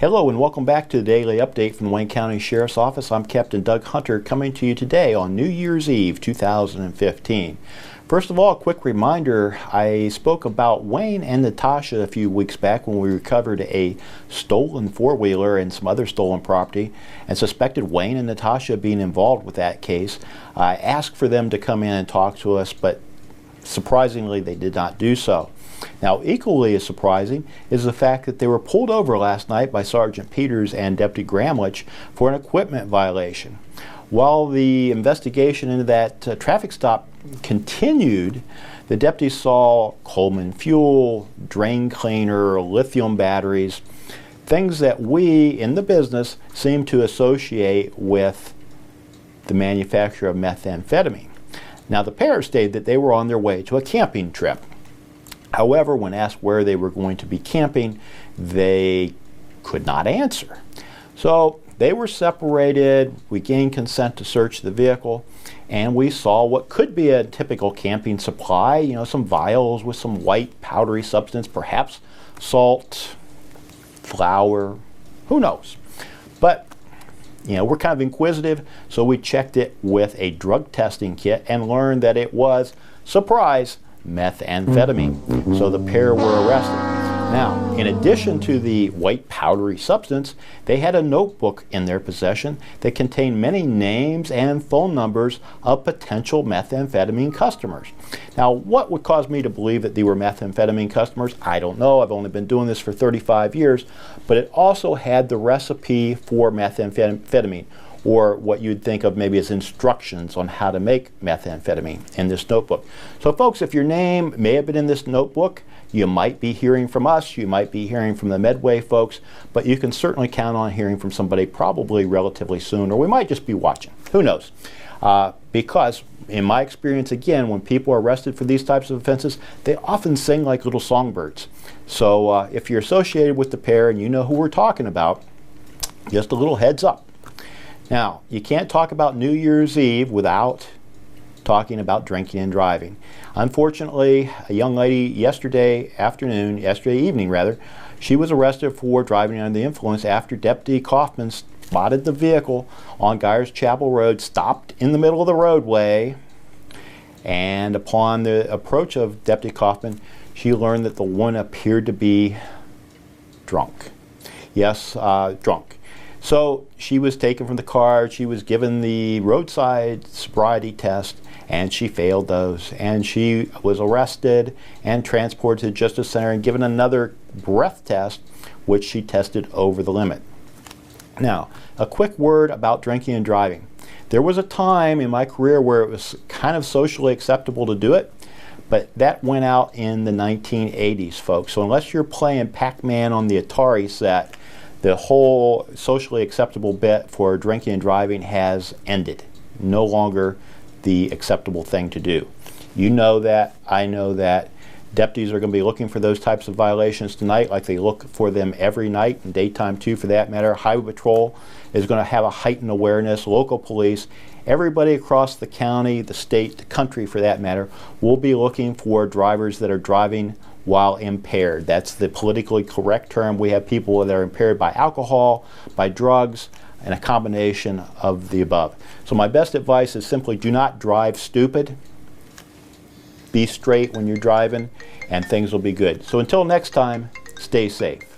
Hello and welcome back to the Daily Update from the Wayne County Sheriff's Office. I'm Captain Doug Hunter coming to you today on New Year's Eve 2015. First of all, a quick reminder, I spoke about Wayne and Natasha a few weeks back when we recovered a stolen four-wheeler and some other stolen property and suspected Wayne and Natasha being involved with that case. I asked for them to come in and talk to us, but surprisingly they did not do so. Now, equally as surprising is the fact that they were pulled over last night by Sergeant Peters and Deputy Gramlich for an equipment violation. While the investigation into that traffic stop continued, the deputies saw Coleman fuel, drain cleaner, lithium batteries, things that we in the business seem to associate with the manufacture of methamphetamine. Now, the pair stated that they were on their way to a camping trip. However, when asked where they were going to be camping, they could not answer. So they were separated, we gained consent to search the vehicle, and we saw what could be a typical camping supply, you know, some vials with some white powdery substance, perhaps salt, flour, who knows. But, you know, we're kind of inquisitive, so we checked it with a drug testing kit and learned that it was, surprise, methamphetamine. So the pair were arrested. Now, in addition to the white powdery substance, they had a notebook in their possession that contained many names and phone numbers of potential methamphetamine customers. Now, what would cause me to believe that they were methamphetamine customers? I don't know. I've only been doing this for 35 years, but it also had the recipe for methamphetamine, or what you'd think of maybe as instructions on how to make methamphetamine in this notebook. So folks, if your name may have been in this notebook, you might be hearing from us, you might be hearing from the Medway folks, but you can certainly count on hearing from somebody probably relatively soon, or we might just be watching. Who knows? Because in my experience, again, when people are arrested for these types of offenses, they often sing like little songbirds. So if you're associated with the pair and you know who we're talking about, just a little heads up. Now, you can't talk about New Year's Eve without talking about drinking and driving. Unfortunately, a young lady yesterday evening, she was arrested for driving under the influence after Deputy Kaufman spotted the vehicle on Geyers Chapel Road, stopped in the middle of the roadway, and upon the approach of Deputy Kaufman, she learned that the woman appeared to be drunk. Yes, drunk. So she was taken from the car, she was given the roadside sobriety test, and she failed those. And she was arrested and transported to the Justice Center and given another breath test, which she tested over the limit. Now, a quick word about drinking and driving. There was a time in my career where it was kind of socially acceptable to do it, but that went out in the 1980s, folks. So unless you're playing Pac-Man on the Atari set, the whole socially acceptable bit for drinking and driving has ended. No longer the acceptable thing to do. You know that, I know that. Deputies are going to be looking for those types of violations tonight, like they look for them every night, and daytime too for that matter. Highway Patrol is going to have a heightened awareness. Local police, everybody across the county, the state, the country for that matter, will be looking for drivers that are driving while impaired. That's the politically correct term. We have people that are impaired by alcohol, by drugs, and a combination of the above. So my best advice is simply do not drive stupid. Be straight when you're driving, and things will be good. So until next time, stay safe.